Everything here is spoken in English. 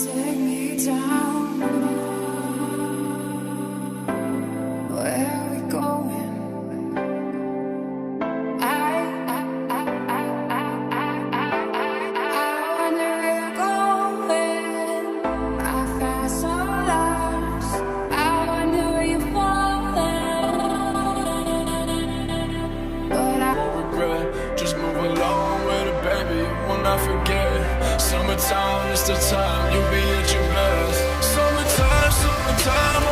Take me down. Where are we going? I wonder where you're going. I felt so lost. I wonder where you're falling. But I won't regret. Just move along with it, baby. You will not forget. Summertime is the time you'll be at your best. Summertime, summertime.